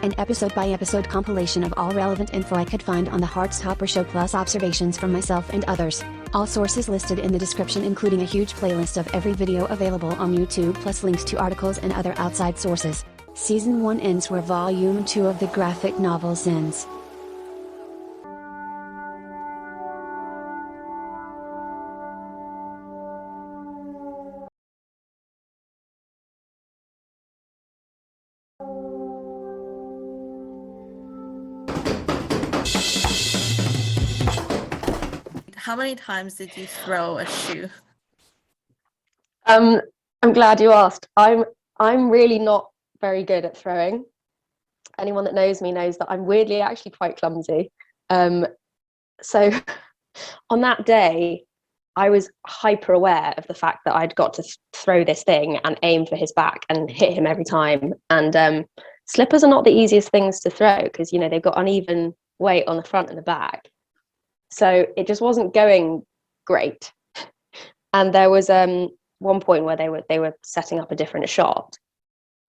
an episode-by-episode compilation of all relevant info I could find on the Heartstopper show plus observations from myself and others. All sources listed in the description, including a huge playlist of every video available on YouTube plus links to articles and other outside sources. Season 1 ends where Volume 2 of the graphic novels ends. How many times did you throw a shoe? I'm glad you asked. I'm really not very good at throwing. Anyone that knows me knows that I'm weirdly actually quite clumsy. So on that day, I was hyper aware of the fact that I'd got to throw this thing and aim for his back and hit him every time. And slippers are not the easiest things to throw because, you know, they've got uneven weight on the front and the back. So it just wasn't going great. And there was one point where they were setting up a different shot.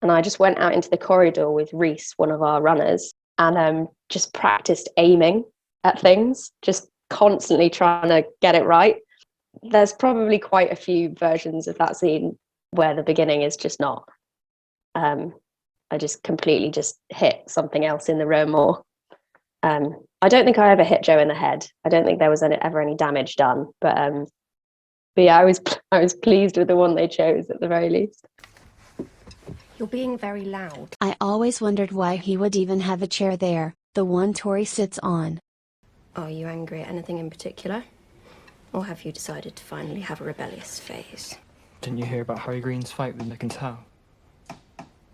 And I just went out into the corridor with Reese, one of our runners, and just practiced aiming at things, just constantly trying to get it right. There's probably quite a few versions of that scene where the beginning is just not. I just completely just hit something else in the room, or I don't think I ever hit Joe in the head. I don't think there was ever any damage done, but yeah, I was pleased with the one they chose at the very least. You're being very loud. I always wondered why he would even have a chair there, the one Tori sits on. Are you angry at anything in particular? Or have you decided to finally have a rebellious phase? Didn't you hear about Harry Green's fight with Nick and Tao?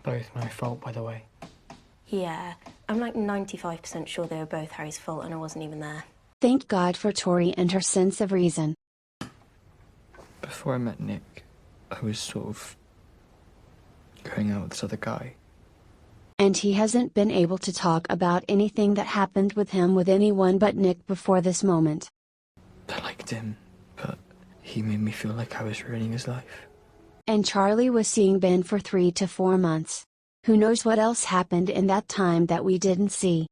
Both my fault, by the way. Yeah, I'm like 95% sure they were both Harry's fault and I wasn't even there. Thank God for Tori and her sense of reason. Before I met Nick, I was sort of going out with this other guy. And he hasn't been able to talk about anything that happened with him with anyone but Nick before this moment. I liked him, but he made me feel like I was ruining his life. And Charlie was seeing Ben for 3 to 4 months. Who knows what else happened in that time that we didn't see.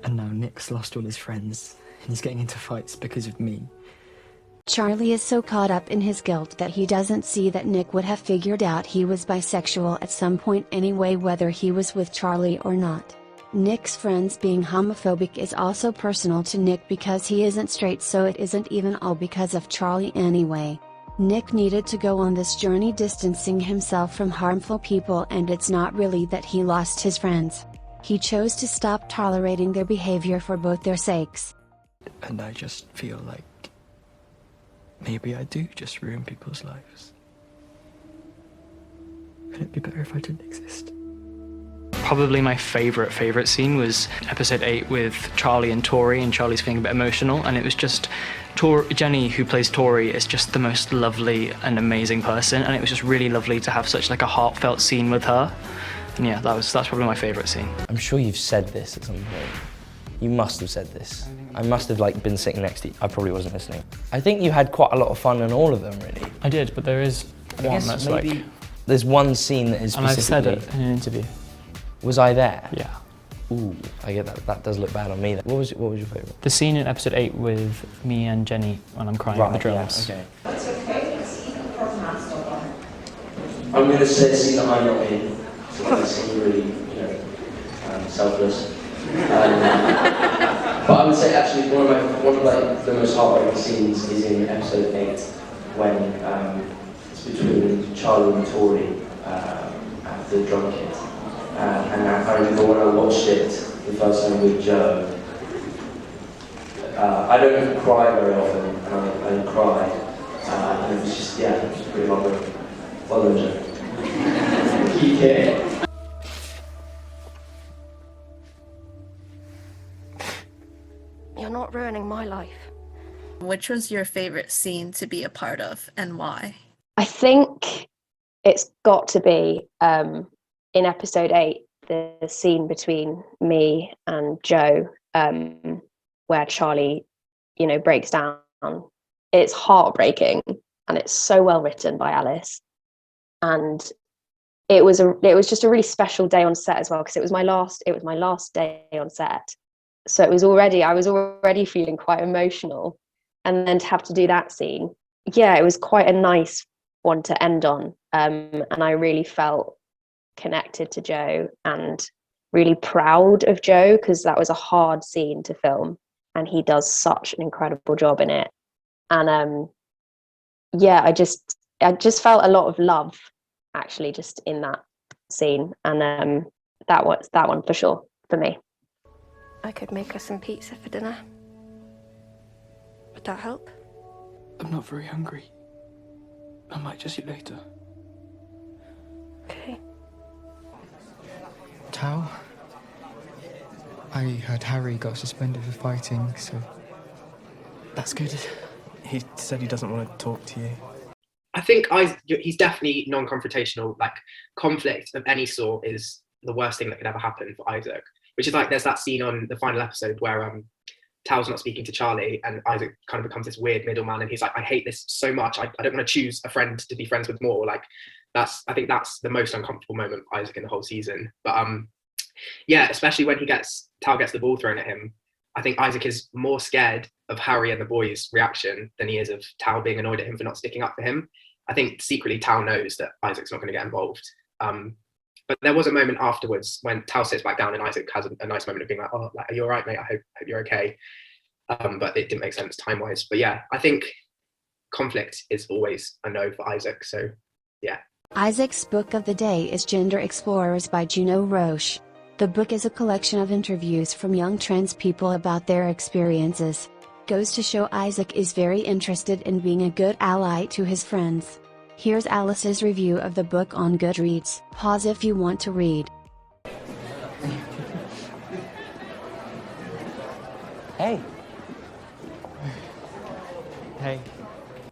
And now Nick's lost all his friends, and he's getting into fights because of me. Charlie is so caught up in his guilt that he doesn't see that Nick would have figured out he was bisexual at some point anyway, whether he was with Charlie or not. Nick's friends being homophobic is also personal to Nick because he isn't straight, so it isn't even all because of Charlie anyway. Nick needed to go on this journey distancing himself from harmful people, and it's not really that he lost his friends. He chose to stop tolerating their behavior for both their sakes. And I just feel like maybe I do just ruin people's lives. Could it be better if I didn't exist? Probably my favourite scene was episode 8 with Charlie and Tori, and Charlie's feeling a bit emotional, and it was just Jenny, who plays Tori, is just the most lovely and amazing person, and it was just really lovely to have such like a heartfelt scene with her. And yeah, that's probably my favourite scene. I'm sure you've said this at some point. You must have said this. I must have like been sitting next to you. I probably wasn't listening. I think you had quite a lot of fun in all of them, really. I did, but there is one that's like... There's one scene that is specifically... And I've said it in an interview. Was I there? Yeah. Ooh, I get that. That does look bad on me. What was your favourite? The scene in episode 8 with me and Jenny when I'm crying at the drums. Yeah, okay. That's okay. It's even from Heartstopper. I'm going to say a scene that I'm not in, so that's really, selfless. But I would say actually one of like the most heartbreaking scenes is in episode 8 when it's between Charlie and Tori at the drum kit. And I remember when I watched it the first time with Joe, I don't cry very often, and I cried, and it was just, yeah, it was pretty heartbreaking. Well done, Joe. Keep it. You're not ruining my life. Which was your favorite scene to be a part of, and why? I think it's got to be in episode 8, the scene between me and Joe, where Charlie, breaks down. It's heartbreaking, and it's so well written by Alice. And it was just a really special day on set as well, because it was my last day on set. So I was already feeling quite emotional, and then to have to do that scene, yeah, it was quite a nice one to end on. And I really felt connected to Joe and really proud of Joe, because that was a hard scene to film, and he does such an incredible job in it. And yeah, I just felt a lot of love actually just in that scene, and that one for sure for me. I could make us some pizza for dinner. Would that help? I'm not very hungry. I might just eat later. Okay. Tao? I heard Harry got suspended for fighting, so that's good. He said he doesn't want to talk to you. I think he's definitely non-confrontational. Like, conflict of any sort is the worst thing that could ever happen for Isaac. Which is like, there's that scene on the final episode where Tao's not speaking to Charlie, and Isaac kind of becomes this weird middleman, and he's like, I hate this so much. I don't want to choose a friend to be friends with more. Like, I think that's the most uncomfortable moment for Isaac in the whole season. But yeah, especially when Tao gets the ball thrown at him, I think Isaac is more scared of Harry and the boys' reaction than he is of Tao being annoyed at him for not sticking up for him. I think secretly Tao knows that Isaac's not going to get involved. But there was a moment afterwards when Tao sits back down and Isaac has a nice moment of being like, oh, like, are you all right, mate? I hope you're okay. But it didn't make sense time-wise. But yeah, I think conflict is always a no for Isaac. So yeah. Isaac's book of the day is Gender Explorers by Juno Roche. The book is a collection of interviews from young trans people about their experiences. Goes to show Isaac is very interested in being a good ally to his friends. Here's Alice's review of the book on Goodreads. Pause if you want to read. Hey. Hey.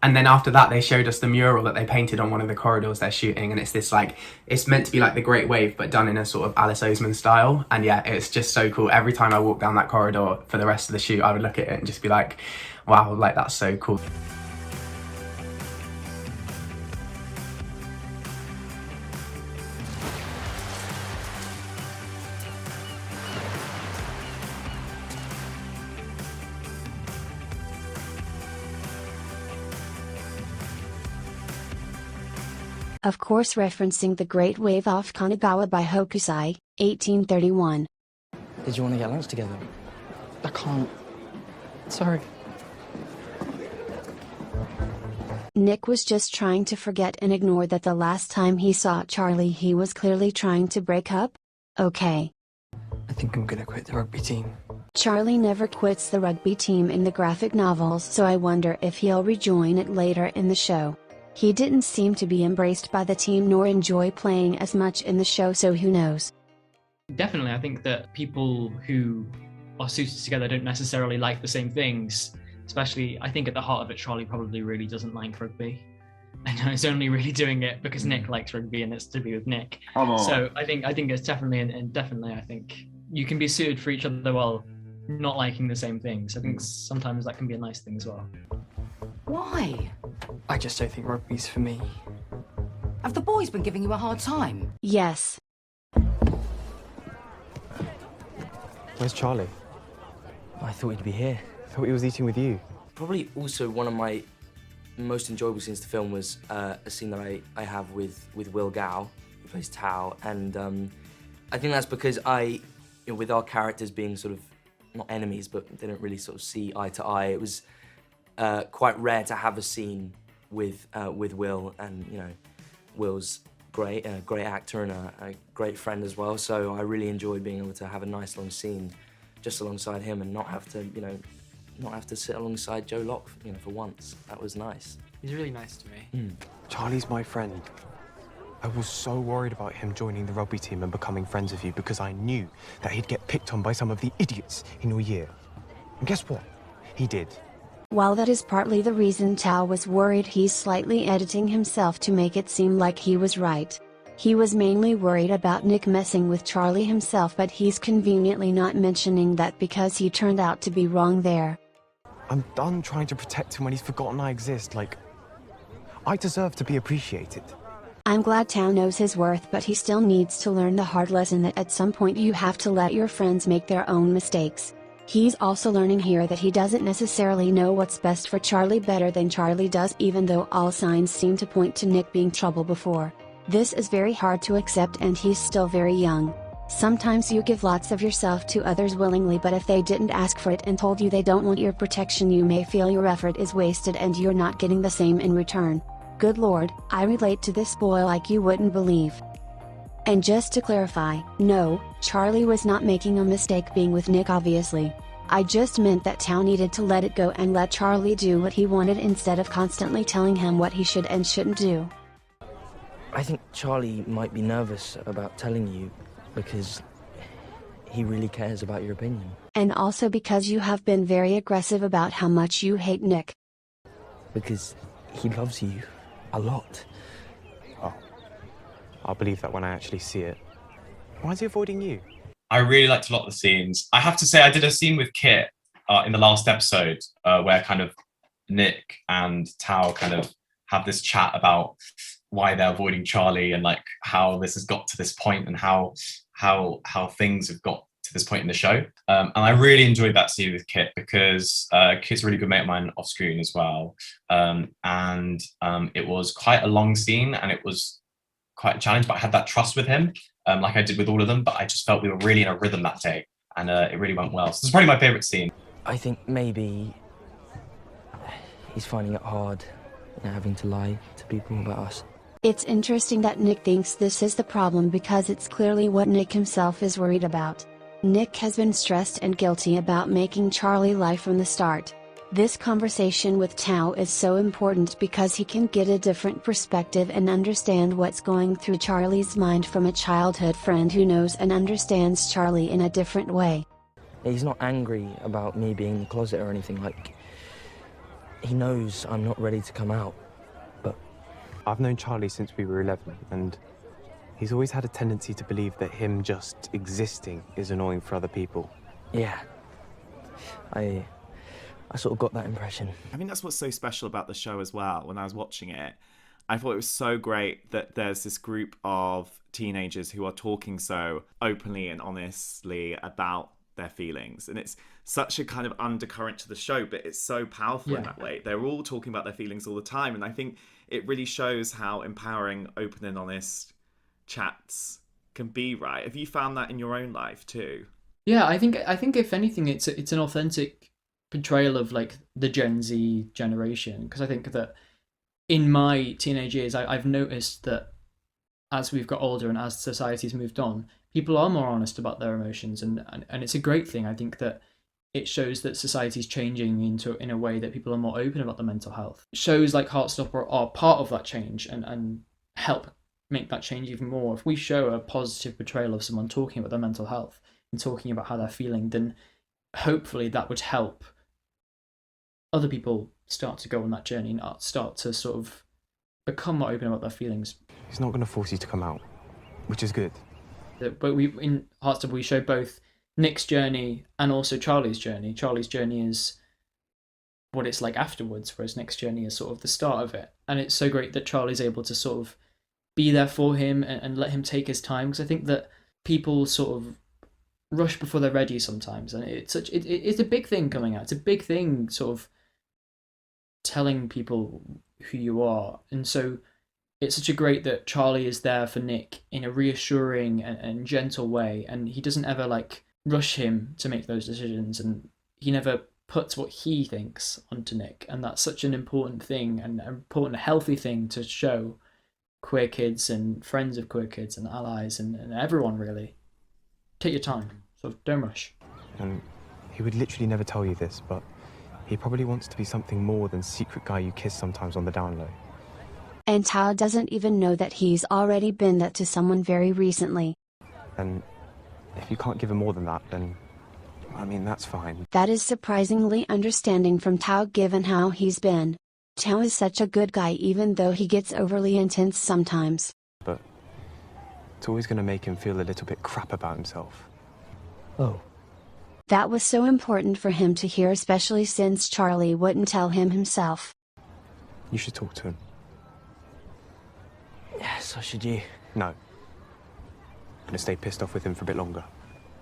And then after that, they showed us the mural that they painted on one of the corridors they're shooting, and it's this like, it's meant to be like the Great Wave, but done in a sort of Alice Oseman style. And yeah, it's just so cool. Every time I walk down that corridor for the rest of the shoot, I would look at it and just be like, wow, like that's so cool. Of course, referencing the Great Wave off Kanagawa by Hokusai, 1831. Did you want to get lunch together? I can't. Sorry. Nick was just trying to forget and ignore that the last time he saw Charlie he was clearly trying to break up? Okay. I think I'm gonna quit the rugby team. Charlie never quits the rugby team in the graphic novels, so I wonder if he'll rejoin it later in the show. He didn't seem to be embraced by the team nor enjoy playing as much in the show, so who knows. Definitely, I think that people who are suited together don't necessarily like the same things. Especially, I think at the heart of it, Charlie probably really doesn't like rugby. And he's only really doing it because Nick likes rugby and it's to be with Nick. So I think it's definitely, and definitely I think you can be suited for each other while not liking the same things. I think sometimes that can be a nice thing as well. Why? I just don't think rugby's for me. Have the boys been giving you a hard time? Yes. Where's Charlie? I thought he'd be here. I thought he was eating with you. Probably also one of my most enjoyable scenes to film was a scene that I have with Will Gao, who plays Tao, and I think that's because with our characters being sort of, not enemies, but they don't really sort of see eye to eye, it was quite rare to have a scene with Will, and Will's great, a great actor and a great friend as well. So I really enjoyed being able to have a nice long scene just alongside him and not have to sit alongside Joe Locke, for once. That was nice. He's really nice to me. Charlie's my friend. I was so worried about him joining the rugby team and becoming friends with you because I knew that he'd get picked on by some of the idiots in your year. And guess what? He did. While that is partly the reason Tao was worried, he's slightly editing himself to make it seem like he was right. He was mainly worried about Nick messing with Charlie himself, but he's conveniently not mentioning that because he turned out to be wrong there. I'm done trying to protect him when he's forgotten I exist. Like, I deserve to be appreciated. I'm glad Tao knows his worth, but he still needs to learn the hard lesson that at some point you have to let your friends make their own mistakes. He's also learning here that he doesn't necessarily know what's best for Charlie better than Charlie does, even though all signs seem to point to Nick being trouble before. This is very hard to accept, and he's still very young. Sometimes you give lots of yourself to others willingly, but if they didn't ask for it and told you they don't want your protection, you may feel your effort is wasted and you're not getting the same in return. Good lord, I relate to this boy like you wouldn't believe. And just to clarify, no, Charlie was not making a mistake being with Nick, obviously. I just meant that Tao needed to let it go and let Charlie do what he wanted instead of constantly telling him what he should and shouldn't do. I think Charlie might be nervous about telling you because he really cares about your opinion. And also because you have been very aggressive about how much you hate Nick. Because he loves you a lot. Oh, I'll believe that when I actually see it. Why is he avoiding you? I really liked a lot of the scenes. I have to say, I did a scene with Kit in the last episode where kind of Nick and Tao kind of have this chat about why they're avoiding Charlie and like how this has got to this point and how things have got to this point in the show. And I really enjoyed that scene with Kit because Kit's a really good mate of mine off screen as well. And it was quite a long scene and it was quite a challenge, but I had that trust with him. Like I did with all of them, but I just felt we were really in a rhythm that day, and it really went well. So this is probably my favourite scene. I think maybe he's finding it hard, having to lie to people about us. It's interesting that Nick thinks this is the problem because it's clearly what Nick himself is worried about. Nick has been stressed and guilty about making Charlie lie from the start. This conversation with Tao is so important because he can get a different perspective and understand what's going through Charlie's mind from a childhood friend who knows and understands Charlie in a different way. He's not angry about me being in the closet or anything, like, he knows I'm not ready to come out, but... I've known Charlie since we were 11, and he's always had a tendency to believe that him just existing is annoying for other people. Yeah. I sort of got that impression. I think that's what's so special about the show as well. When I was watching it, I thought it was so great that there's this group of teenagers who are talking so openly and honestly about their feelings. And it's such a kind of undercurrent to the show, but it's so powerful in that way. They're all talking about their feelings all the time. And I think it really shows how empowering open and honest chats can be, right? Have you found that in your own life too? Yeah, I think if anything, it's an authentic portrayal of like the Gen Z generation, because I think that in my teenage years I've noticed that as we've got older and as society's moved on, people are more honest about their emotions, and it's a great thing. I think that it shows that society's changing in a way that people are more open about their mental health. Shows like Heartstopper are part of that change and help make that change even more. If we show a positive portrayal of someone talking about their mental health and talking about how they're feeling, then hopefully that would help other people start to go on that journey and start to sort of become more open about their feelings. He's not going to force you to come out, which is good. But in Heartstopper we show both Nick's journey and also Charlie's journey. Charlie's journey is what it's like afterwards, whereas Nick's journey is sort of the start of it. And it's so great that Charlie's able to sort of be there for him and let him take his time, because I think that people sort of rush before they're ready sometimes, and it's a big thing coming out. It's a big thing sort of telling people who you are, and so it's such a great that Charlie is there for Nick in a reassuring and gentle way, and he doesn't ever like rush him to make those decisions, and he never puts what he thinks onto Nick, and that's such an important thing and an important healthy thing to show queer kids and friends of queer kids and allies and everyone really. Take your time, sort of don't rush. And he would literally never tell you this, but he probably wants to be something more than secret guy you kiss sometimes on the down low. And Tao doesn't even know that he's already been that to someone very recently. And if you can't give him more than that, then, I mean, that's fine. That is surprisingly understanding from Tao given how he's been. Tao is such a good guy even though he gets overly intense sometimes. But it's always going to make him feel a little bit crap about himself. Oh. That was so important for him to hear, especially since Charlie wouldn't tell him himself. You should talk to him. Yes, So should you? No. I'm gonna stay pissed off with him for a bit longer.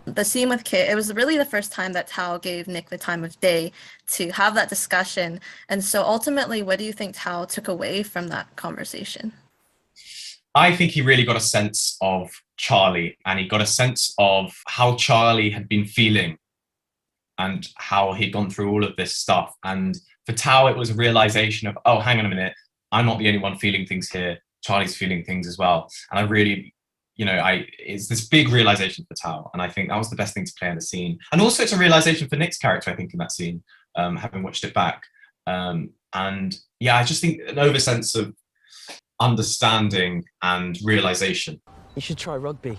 The scene with Kit, it was really the first time that Tao gave Nick the time of day to have that discussion. And so ultimately, what do you think Tao took away from that conversation? I think he really got a sense of Charlie, and he got a sense of how Charlie had been feeling and how he'd gone through all of this stuff. And for Tao, it was a realization of, oh, hang on a minute, I'm not the only one feeling things here. Charlie's feeling things as well. And I really, it's this big realization for Tao. And I think that was the best thing to play in the scene. And also it's a realization for Nick's character, I think, in that scene, having watched it back. And yeah, I just think an oversense of understanding and realization. You should try rugby.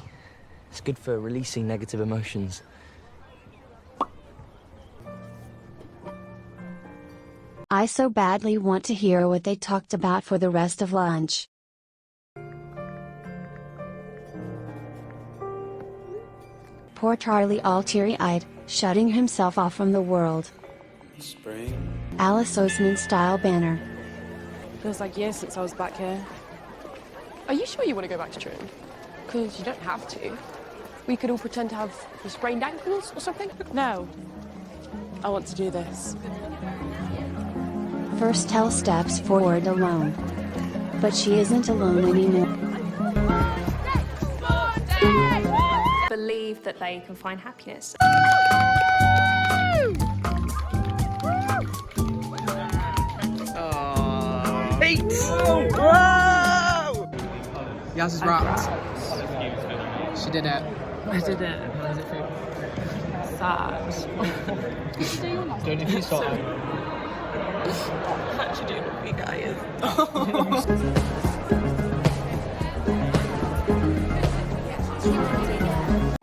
It's good for releasing negative emotions. I so badly want to hear what they talked about for the rest of lunch. Poor Charlie, all teary-eyed, shutting himself off from the world. Spring. Alice Oseman style banner. Feels like years since I was back here. Are you sure you want to go back to Trim? Because you don't have to. We could all pretend to have sprained ankles or something. No. I want to do this. First Tell steps forward alone. But she isn't alone anymore. Believe that they can find happiness. Whoa! Yaz is wrapped. She did it. I did it. How does it feel? Sad. Don't if you stop. I'm actually doing it for you guys.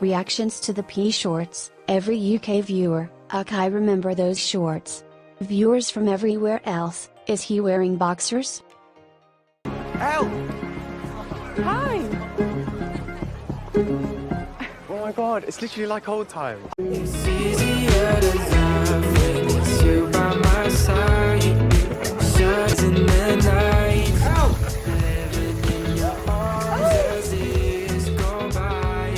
Reactions to the P shorts. Every UK viewer, I remember those shorts. Viewers from everywhere else, is he wearing boxers? Help! Hi! Oh my god, it's literally like old times. It's easier to love when it's you by my side. Shines in the night. Living in your arms as years go by.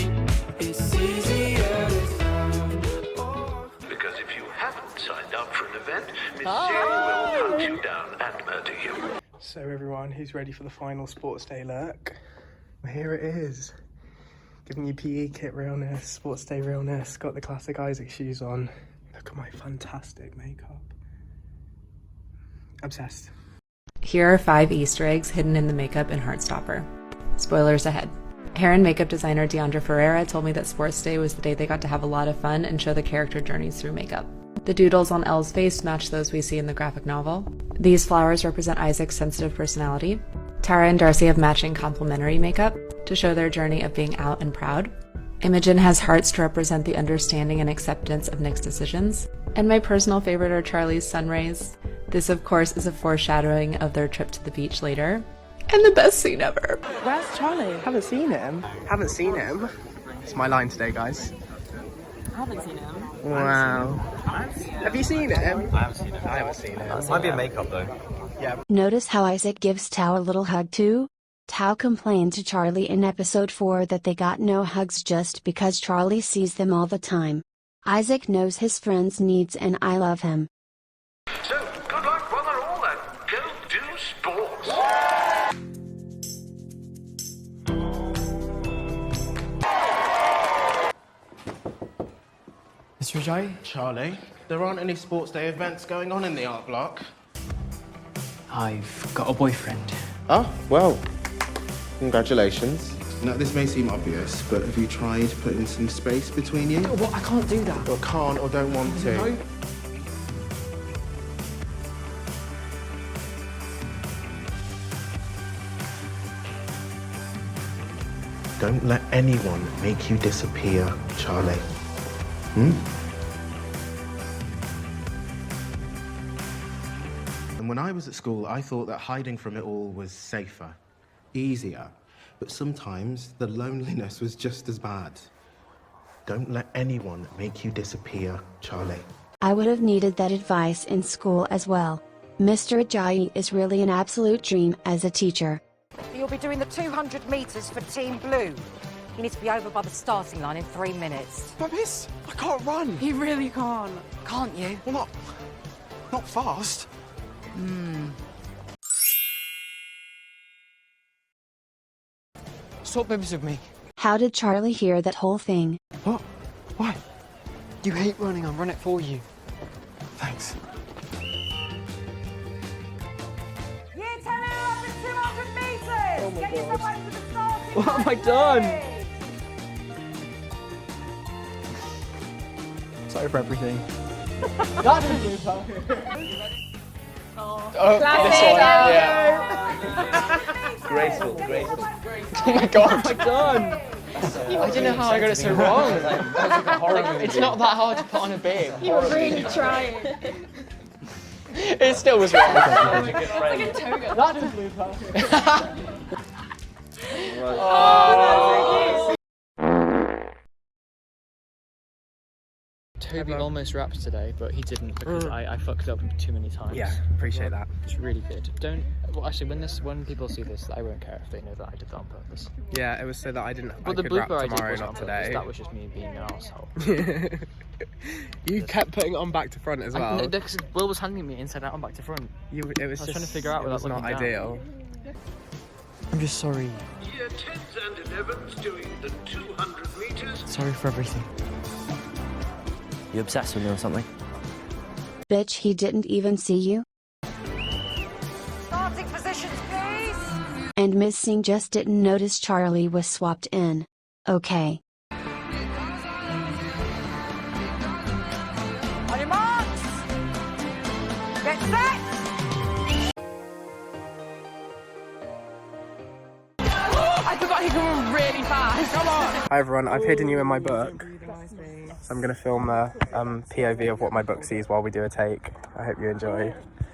It's easier to love. Because if you haven't signed up for an event, Miss Sarah will hunt you down and murder you. So everyone, who's ready for the final sports day look? Here it is. Giving you PE kit realness, sports day realness, got the classic Isaac shoes on. Look at my fantastic makeup. Obsessed. Here are 5 Easter eggs hidden in the makeup in Heartstopper. Spoilers ahead. Hair and makeup designer Deandra Ferreira told me that Sports Day was the day they got to have a lot of fun and show the character journeys through makeup. The doodles on Elle's face match those we see in the graphic novel. These flowers represent Isaac's sensitive personality. Tara and Darcy have matching complementary makeup to show their journey of being out and proud. Imogen has hearts to represent the understanding and acceptance of Nick's decisions. And my personal favorite are Charlie's sun rays. This, of course, is a foreshadowing of their trip to the beach later. And the best scene ever. Where's Charlie? Haven't seen him. Haven't seen him. It's my line today, guys. I haven't seen him. Wow. Have you seen him? I haven't seen him. I haven't seen him. Might be a makeup though. Yeah. Notice how Isaac gives Tao a little hug too? Tao complained to Charlie in episode 4 that they got no hugs just because Charlie sees them all the time. Isaac knows his friend's needs and I love him. So, good luck, one and all, and go do sports. Mr. Ajay? Charlie, there aren't any sports day events going on in the art block. I've got a boyfriend. Oh, well, congratulations. Now, this may seem obvious, but have you tried putting some space between you? What? I can't do that. Or can't or don't want to? No. Don't let anyone make you disappear, Charlie. And when I was at school, I thought that hiding from it all was safer, easier. But sometimes the loneliness was just as bad. Don't let anyone make you disappear, Charlie. I would have needed that advice in school as well. Mr. Ajayi is really an absolute dream as a teacher. You you'll be doing the 200 metres for Team Blue. You need to be over by the starting line in 3 minutes. But miss, I can't run. You really can't. Can't you? Well, not fast. Swap bibs with me. How did Charlie hear that whole thing? What? Why? You hate running, I'll run it for you. Thanks. Year 10 are up at 200 metres! Oh my Get yourself God. over to the starting What line. have I done? Sorry for everything. That's a blue part. Oh, this one, yeah. Graceful. Oh my God, what have I done? I don't know how I got it so wrong. It's not that hard to put on a bib. You were really trying. It still was wrong. It's like a toga. That's a blue part. Oh, Toby almost rapped today, but he didn't because I fucked up too many times. Yeah, appreciate that. It's really good. Well, actually, when people see this, I won't care if they know that I did that on purpose. Yeah, it was so that I But the could rap blooper I did tomorrow, was on not purpose. today. That was just me being an asshole. You kept putting it on back to front as well. Will was handing me inside out and back to front. It was I was just trying to figure out it without was not looking down. ideal. I'm just sorry. Year 10s and 11s doing the 200 metres. Sorry for everything. You obsessed with me or something? Bitch, he didn't even see you? Starting positions, please! And Ms. Singh just didn't notice Charlie was swapped in. Okay. On your marks! Get set! I forgot he can run really fast. Come on. Hi everyone, I've hidden you in my book. So I'm going to film a POV of what my book sees while we do a take. I hope you enjoy.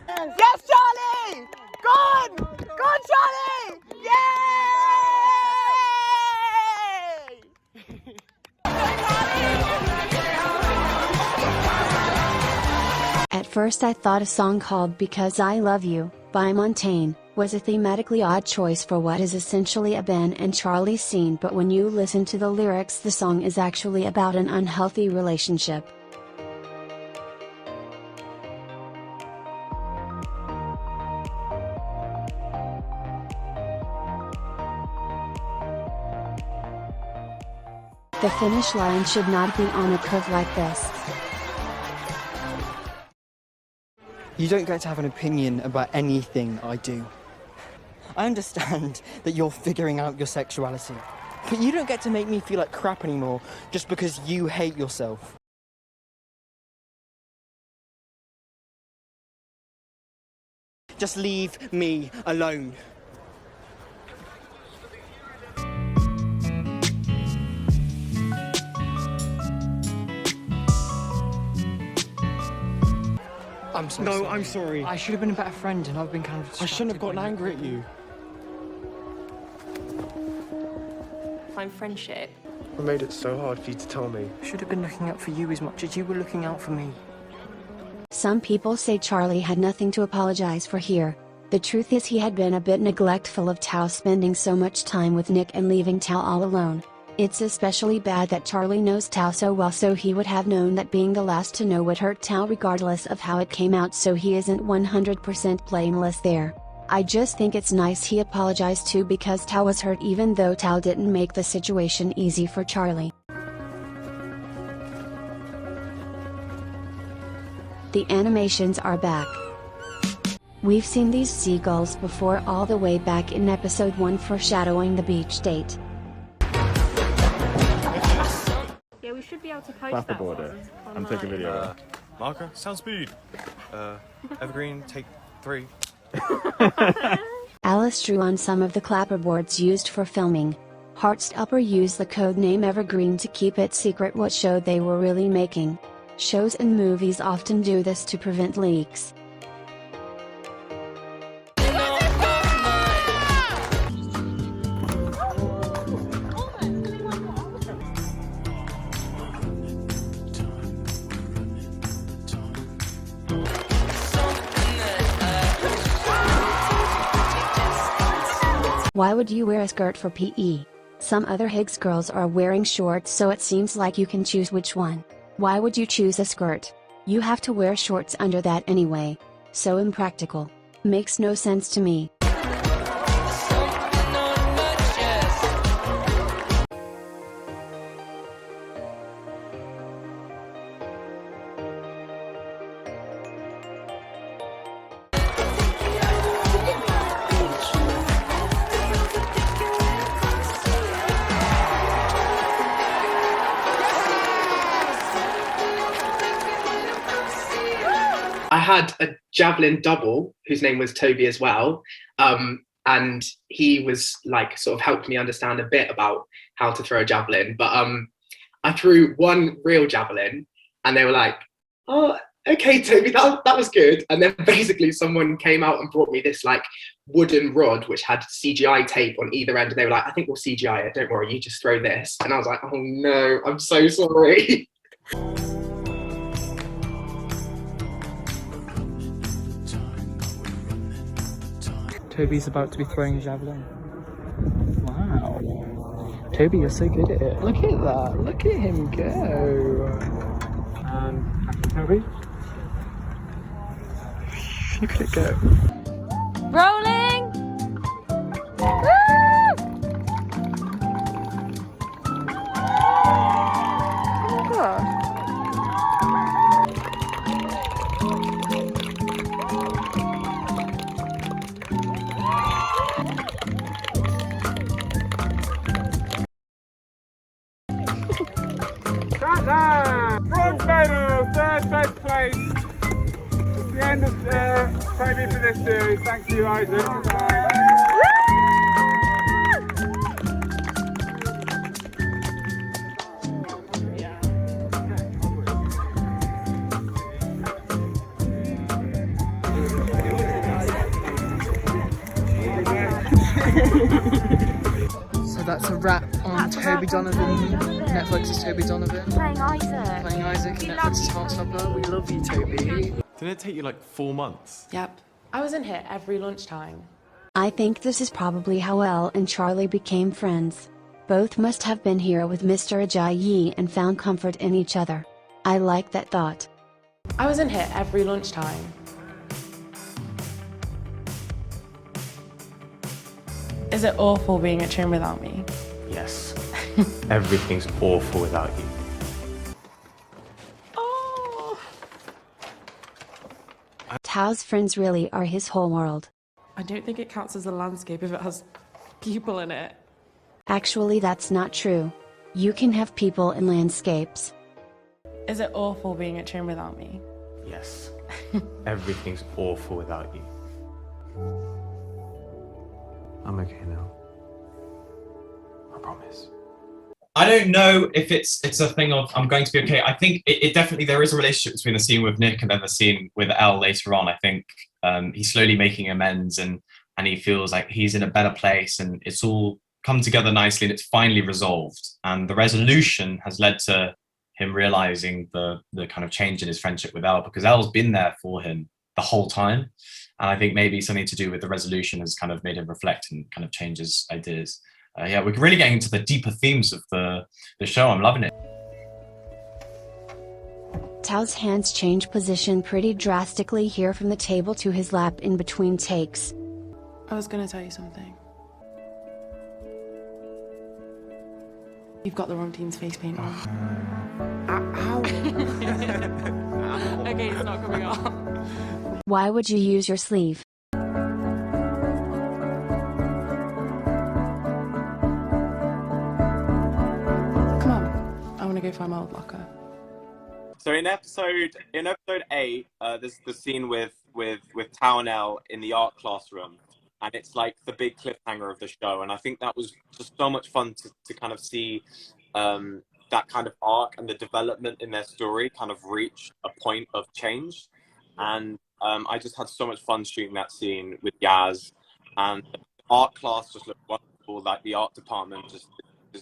Yes, Charlie! Go on! Go on, Charlie! Yay! At first I thought a song called Because I Love You, by Montaigne, was a thematically odd choice for what is essentially a Ben and Charlie scene, but when you listen to the lyrics, the song is actually about an unhealthy relationship. The finish line should not be on a curve like this. You don't get to have an opinion about anything I do. I understand that you're figuring out your sexuality, but you don't get to make me feel like crap anymore just because you hate yourself. Just leave me alone. I'm so sorry. I'm sorry. I should have been a better friend, and I've been kind of. I shouldn't have gotten angry at you. Find friendship. I made it so hard for you to tell me. I should have been looking out for you as much as you were looking out for me. Some people say Charlie had nothing to apologize for here. The truth is he had been a bit neglectful of Tao, spending so much time with Nick and leaving Tao all alone. It's especially bad that Charlie knows Tao so well, so he would have known that being the last to know would hurt Tao regardless of how it came out, so he isn't 100% blameless there. I just think it's nice he apologized too, because Tao was hurt even though Tao didn't make the situation easy for Charlie. The animations are back. We've seen these seagulls before, all the way back in episode 1 foreshadowing the beach date. Yeah, we should be able to post Clap that aboard one it. I'm online. taking video. Marker, sound speed. Evergreen, take 3. Alice drew on some of the clapperboards used for filming. Heartstopper used the codename Evergreen to keep it secret what show they were really making. Shows and movies often do this to prevent leaks. Why would you wear a skirt for PE? Some other Higgs girls are wearing shorts, so it seems like you can choose which one. Why would you choose a skirt? You have to wear shorts under that anyway. So impractical. Makes no sense to me. I had a javelin double whose name was Toby as well. And he was like sort of helped me understand a bit about how to throw a javelin. But I threw one real javelin and they were like, oh, okay, Toby, that was good. And then basically someone came out and brought me this like wooden rod which had CGI tape on either end. And they were like, I think we'll CGI it, don't worry, you just throw this. And I was like, oh no, I'm so sorry. Toby's about to be throwing a javelin. Wow. Toby, you're so good at it. Look at that. Look at him go. Toby. Look at it go. Rolling! Woo! Oh my god. Bronze medal, third place. It's the end of Toby for this series. Thank you, Isaac. So that's a wrap on Toby Donovan. Netflix's Toby Donovan. Playing Isaac. Playing Isaac. Netflix's Heartstopper. We love you, Toby. Didn't it take you like 4 months? Yep. I was in here every lunchtime. I think this is probably how Elle and Charlie became friends. Both must have been here with Mr. Ajayi and found comfort in each other. I like that thought. I was in here every lunchtime. Is it awful being at Trim without me? Yes. Everything's awful without you. Tao's friends really are his whole world. I don't think it counts as a landscape if it has people in it. Actually, that's not true. You can have people in landscapes. Is it awful being at Trim without me? Yes. Everything's awful without you. I'm okay now. I promise. I don't know if it's a thing of I'm going to be okay. I think it definitely, there is a relationship between the scene with Nick and then the scene with Elle later on. I think he's slowly making amends and he feels like he's in a better place and it's all come together nicely and it's finally resolved. And the resolution has led to him realizing the kind of change in his friendship with Elle, because Elle's been there for him the whole time. And I think maybe something to do with the resolution has kind of made him reflect and kind of change his ideas. Yeah, we're really getting into the deeper themes of the show. I'm loving it. Tao's hands change position pretty drastically here from the table to his lap in between takes. I was gonna tell you something. You've got the wrong team's face paint on. Ow. Okay, it's not coming off. Why would you use your sleeve? Come on, I want to go find my old locker. So in episode 8, there's the scene with Tao and Elle in the art classroom, and it's like the big cliffhanger of the show. And I think that was just so much fun to kind of see that kind of arc and the development in their story kind of reach a point of change. And I just had so much fun shooting that scene with Yaz, and the art class just looked wonderful. Like the art department just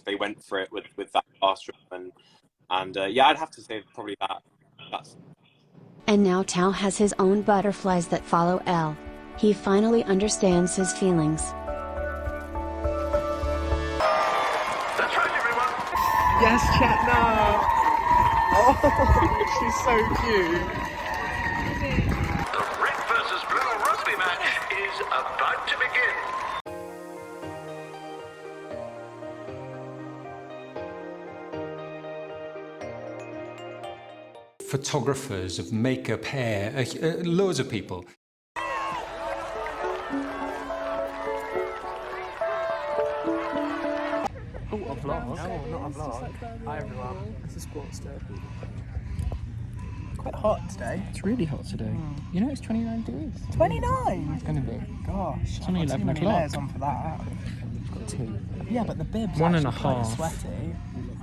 they went for it with that classroom, and yeah, I'd have to say probably that's. And now Tao has his own butterflies that follow Elle. He finally understands his feelings. Yes, Chetna! Oh, she's so cute. The red versus blue rugby match is about to begin. Photographers of makeup, hair, loads of people. Oh, a vlog? No, not a vlog. Hi everyone. This is Sports Day. Quite hot today. It's really hot today. You know it's 29 degrees. 29? It's going to be. Gosh. It's only 11 I've got too many o'clock. layers on for that. I've got 2. Yeah, but the bib's 1 and a actually quite half. sweaty.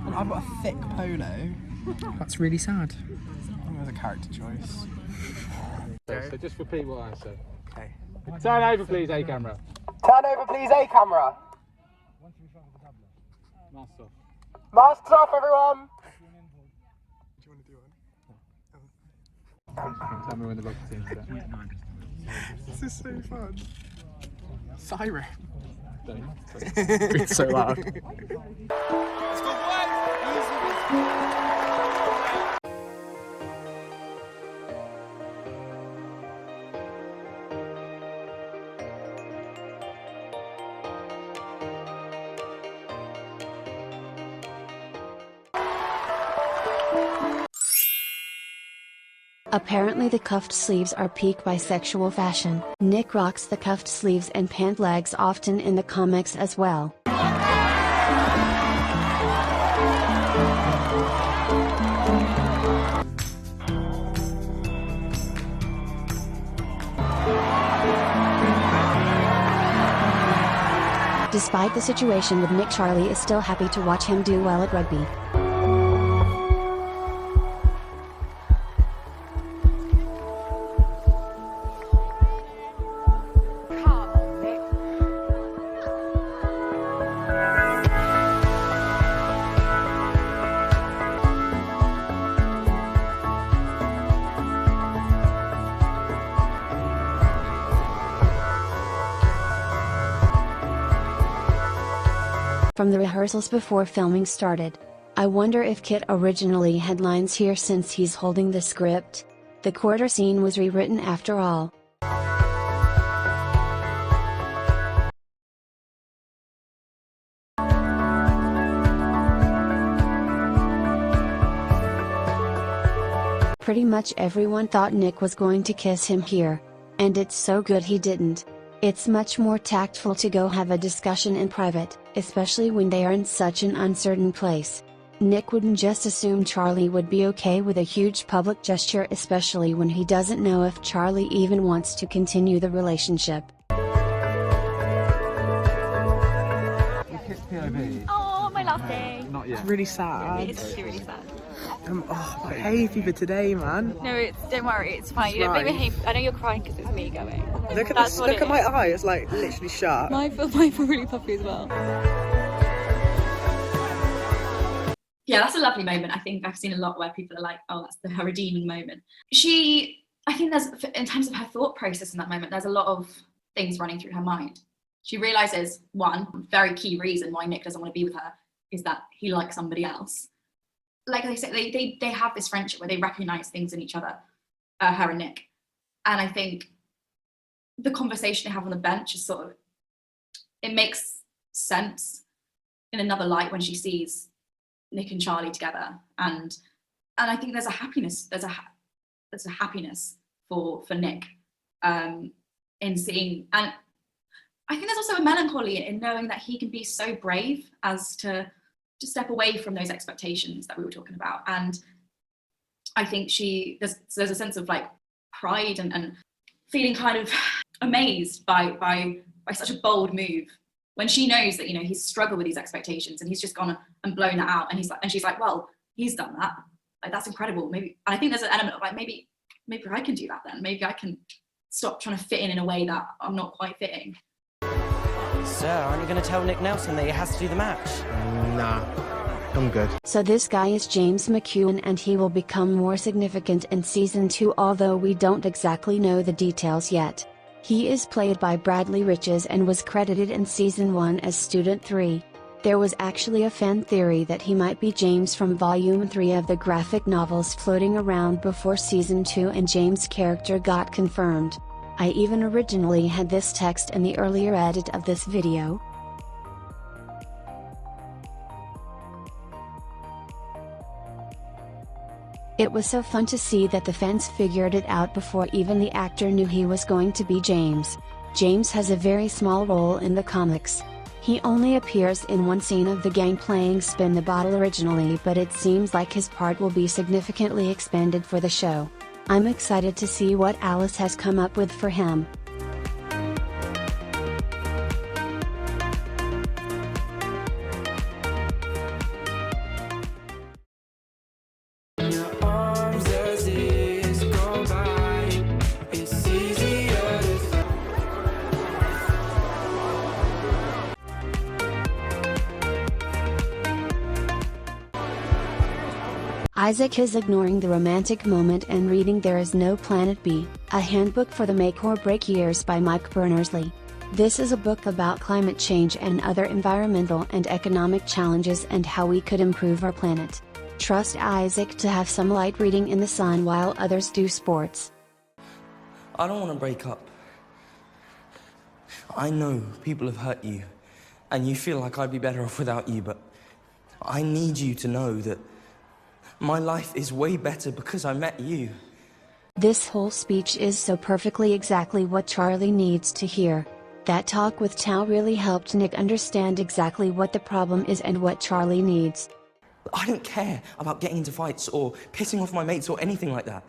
And I've got a thick polo. That's really sad. I think it was a character choice. So just repeat what I said. Okay. Turn over, please, A camera. Turn over, please, A camera. Mask off. Masks off, everyone. Do you want to do one? Tell me when the rugby team's set. This is so fun. Siren. It's so loud. Let's go, Apparently the cuffed sleeves are peak bisexual fashion. Nick rocks the cuffed sleeves and pant legs often in the comics as well. Despite the situation with Nick, Charlie is still happy to watch him do well at rugby. From the rehearsals before filming started. I wonder if Kit originally had lines here since he's holding the script. The quarter scene was rewritten after all. Pretty much everyone thought Nick was going to kiss him here. And it's so good he didn't. It's much more tactful to go have a discussion in private, especially when they are in such an uncertain place. Nick wouldn't just assume Charlie would be okay with a huge public gesture, especially when he doesn't know if Charlie even wants to continue the relationship. POV. Oh, my latte. Not yet. It's really sad. It's actually really sad. I hate you for today, man. No, don't worry, it's fine. You don't make me hate. I know you're crying because it's me going. Look at my eye, it's like literally shut. Mine feel really puffy as well. Yeah, that's a lovely moment. I think I've seen a lot where people are like, oh, that's her redeeming moment. I think there's, in terms of her thought process in that moment, there's a lot of things running through her mind. She realizes, one very key reason why Nick doesn't want to be with her is that he likes somebody else. Like I said, they have this friendship where they recognize things in each other, her and Nick. And I think the conversation they have on the bench is sort of, it makes sense in another light when she sees Nick and Charlie together. And I think there's a happiness, there's a happiness for Nick in seeing, and I think there's also a melancholy in knowing that he can be so brave as to step away from those expectations that we were talking about. And I think there's a sense of like pride and feeling kind of amazed by such a bold move when she knows that, you know, he's struggled with these expectations and he's just gone and blown that out. And she's like, well, he's done that. Like, that's incredible. Maybe, and I think there's an element of like, maybe I can do that then. Maybe I can stop trying to fit in a way that I'm not quite fitting. Sir, aren't you going to tell Nick Nelson that he has to do the match? Nah, I'm good. So this guy is James McEwen and he will become more significant in season 2, although we don't exactly know the details yet. He is played by Bradley Riches and was credited in season 1 as Student 3. There was actually a fan theory that he might be James from Volume 3 of the graphic novels floating around before Season 2, and James' character got confirmed. I even originally had this text in the earlier edit of this video. It was so fun to see that the fans figured it out before even the actor knew he was going to be James. James has a very small role in the comics. He only appears in one scene of the gang playing Spin the Bottle originally, but it seems like his part will be significantly expanded for the show. I'm excited to see what Alice has come up with for him. Isaac is ignoring the romantic moment and reading There Is No Planet B, a handbook for the Make or Break Years by Mike Berners-Lee. This is a book about climate change and other environmental and economic challenges and how we could improve our planet. Trust Isaac to have some light reading in the sun while others do sports. I don't want to break up. I know people have hurt you, and you feel like I'd be better off without you, but I need you to know that my life is way better because I met you. This whole speech is so perfectly exactly what Charlie needs to hear. That talk with Tao really helped Nick understand exactly what the problem is and what Charlie needs. I don't care about getting into fights or pissing off my mates or anything like that.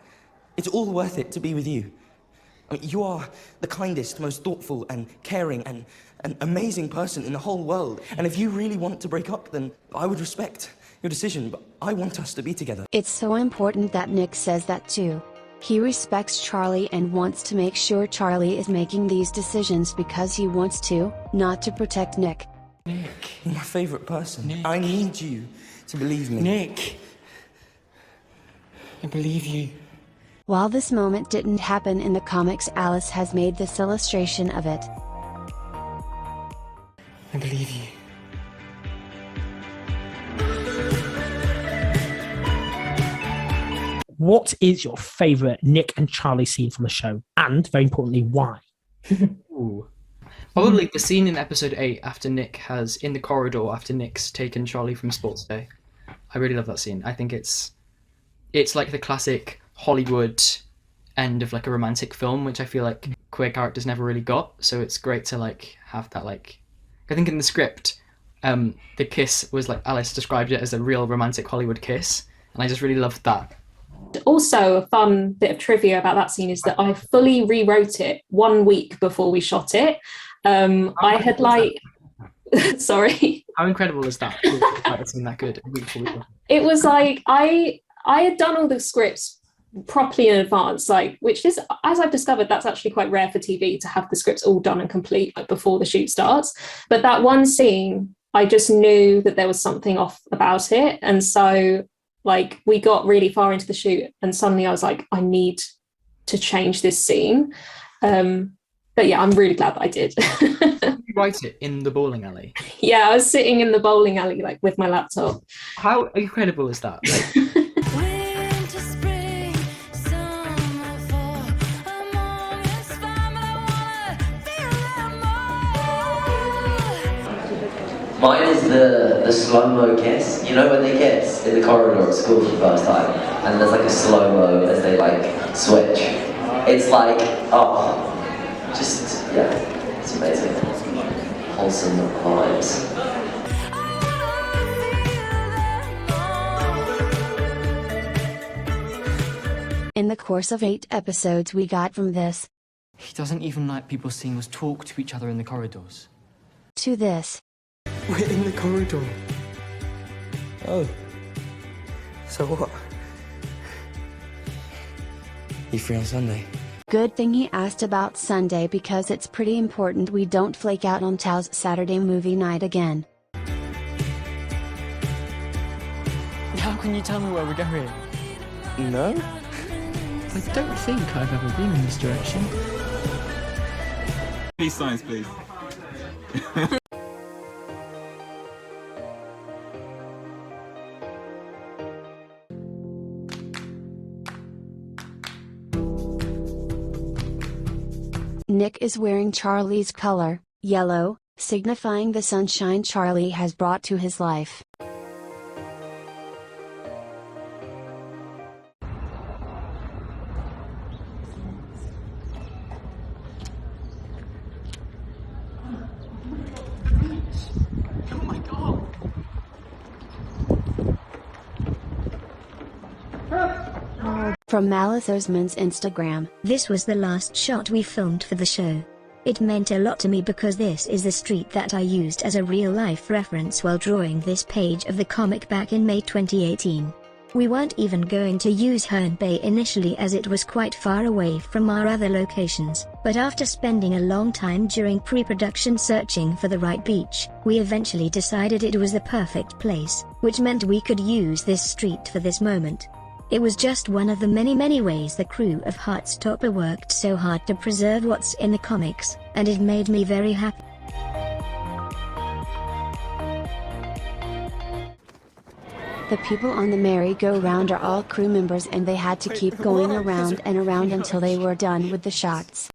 It's all worth it to be with you. I mean, you are the kindest, most thoughtful and caring and an amazing person in the whole world. And if you really want to break up, then I would respect your decision, but I want us to be together. It's so important that Nick says that too. He respects Charlie and wants to make sure Charlie is making these decisions because he wants to, not to protect Nick. Nick, you're my favorite person. Nick. I need you to believe me. Nick, I believe you. While this moment didn't happen in the comics, Alice has made this illustration of it. I believe you. What is your favourite Nick and Charlie scene from the show? And, very importantly, why? Ooh. Probably the scene in episode 8 after Nick has, in the corridor after Nick's taken Charlie from sports day. I really love that scene. I think it's like the classic Hollywood end of like a romantic film, which I feel like queer characters never really got. So it's great to like have that like, I think in the script, the kiss was like, Alice described it as a real romantic Hollywood kiss. And I just really loved that. Also, a fun bit of trivia about that scene is that I fully rewrote it 1 week before we shot it. I had like, sorry. How incredible is that? It's been that good. It was like I had done all the scripts properly in advance, like, which is, as I've discovered, that's actually quite rare for TV to have the scripts all done and complete like before the shoot starts. But that one scene, I just knew that there was something off about it, and so like we got really far into the shoot and suddenly I was like, I need to change this scene. But yeah, I'm really glad that I did. You write it in the bowling alley? Yeah, I was sitting in the bowling alley like with my laptop. How incredible is that? Like, mine is the slow-mo kiss. You know when they kiss in the corridor at school for the first time, and there's like a slow-mo as they like switch. It's like, oh, just, yeah, it's amazing. Wholesome vibes. In the course of 8 episodes we got from this He doesn't even like people seeing us talk to each other in the corridors. to this. We're in the corridor. Oh. So what? You free on Sunday? Good thing he asked about Sunday because it's pretty important we don't flake out on Tao's Saturday movie night again. How can you tell me where we're going? No? I don't think I've ever been in this direction. Peace signs, please. Nick is wearing Charlie's color, yellow, signifying the sunshine Charlie has brought to his life. Oh my god! From Malice Osman's Instagram. This was the last shot we filmed for the show. It meant a lot to me because this is the street that I used as a real-life reference while drawing this page of the comic back in May 2018. We weren't even going to use Herne Bay initially as it was quite far away from our other locations, but after spending a long time during pre-production searching for the right beach, we eventually decided it was the perfect place, which meant we could use this street for this moment. It was just one of the many ways the crew of Heartstopper worked so hard to preserve what's in the comics, and it made me very happy. The people on the merry-go-round are all crew members and they had to keep going around and around until they were done with the shots.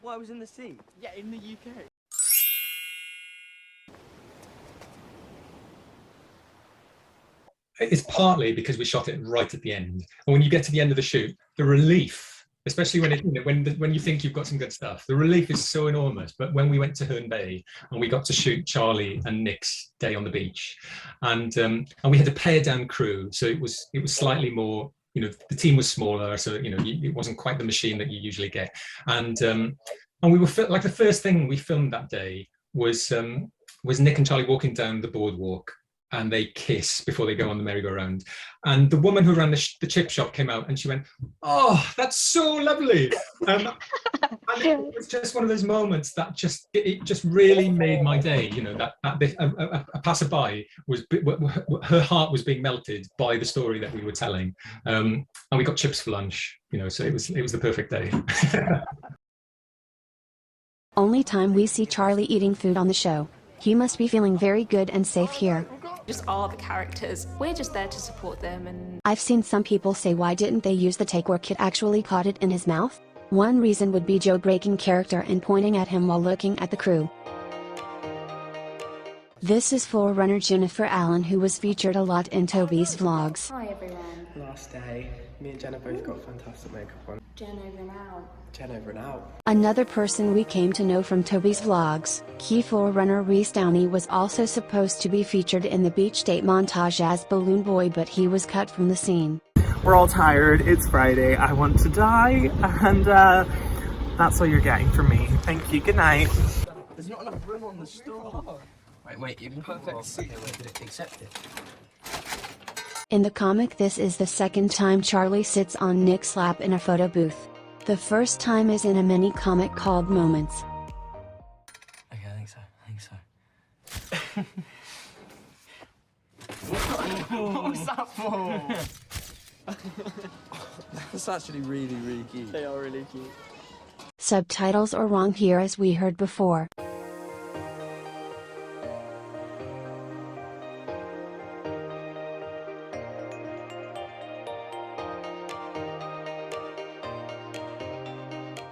Well, I was in the sea. Yeah, in the UK. It's partly because we shot it right at the end, and when you get to the end of the shoot, the relief, especially when when you think you've got some good stuff, the relief is so enormous. But when we went to Herne Bay and we got to shoot Charlie and Nick's day on the beach, and we had a pared down crew, so it was slightly more, the team was smaller, so it wasn't quite the machine that you usually get, and we were like, the first thing we filmed that day was Nick and Charlie walking down the boardwalk, and they kiss before they go on the merry-go-round. And the woman who ran the chip shop came out and she went, "Oh, that's so lovely." And it was just one of those moments that just really made my day. A passerby her heart was being melted by the story that we were telling. And we got chips for lunch, so it was the perfect day. Only time we see Charlie eating food on the show. He must be feeling very good and safe here. Just are the characters. We're just there to support them. And I've seen some people say, why didn't they use the take where Kit actually caught it in his mouth? One reason would be Joe breaking character and pointing at him while looking at the crew. This is Forerunner Jennifer Allen, who was featured a lot in Toby's vlogs. Hi everyone. Last day. Me and Jenna both got fantastic makeup on. Jen over and out. Jen over and out. Another person we came to know from Toby's vlogs, key Forerunner Reese Downey, was also supposed to be featured in the beach date montage as Balloon Boy, but he was cut from the scene. We're all tired, it's Friday, I want to die, and that's all you're getting from me. Thank you, good night. There's not enough room on the stool. Wait, you're perfect seat. Accept it. In the comic, this is the second time Charlie sits on Nick's lap in a photo booth. The first time is in a mini comic called Moments. Okay, I think so. What was that for? That's actually really cute. They are really cute. Subtitles are wrong here, as we heard before.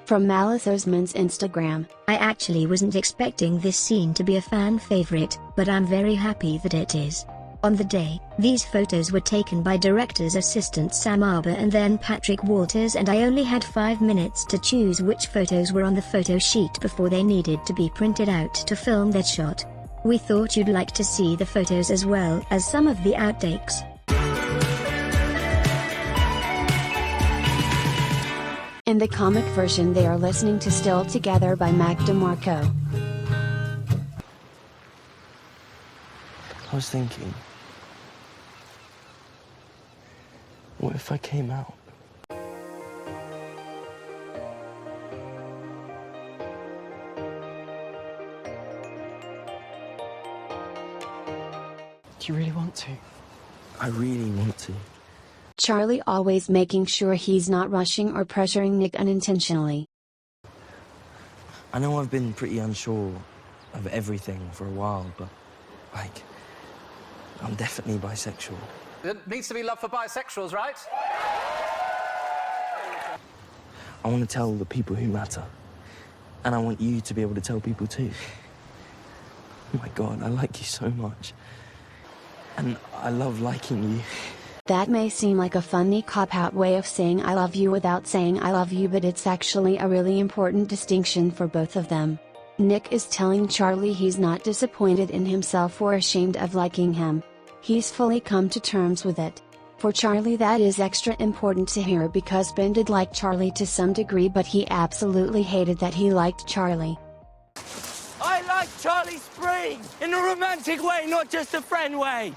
From Malice Osman's Instagram. I actually wasn't expecting this scene to be a fan favorite, but I'm very happy that it is. On the day, these photos were taken by director's assistant Sam Arbour and then Patrick Walters, and I only had 5 minutes to choose which photos were on the photo sheet before they needed to be printed out to film that shot. We thought you'd like to see the photos as well as some of the outtakes. In the comic version, they are listening to Still Together by Mac DeMarco. I was thinking, what if I came out? Do you really want to? I really want to. Charlie always making sure he's not rushing or pressuring Nick unintentionally. I know I've been pretty unsure of everything for a while, but, I'm definitely bisexual. There needs to be love for bisexuals, right? I want to tell the people who matter. And I want you to be able to tell people too. Oh my God, I like you so much. And I love liking you. That may seem like a funny cop-out way of saying I love you without saying I love you, but it's actually a really important distinction for both of them. Nick is telling Charlie he's not disappointed in himself or ashamed of liking him. He's fully come to terms with it. For Charlie that is extra important to hear because Ben did like Charlie to some degree, but he absolutely hated that he liked Charlie. I like Charlie Spring! In a romantic way, not just a friend way!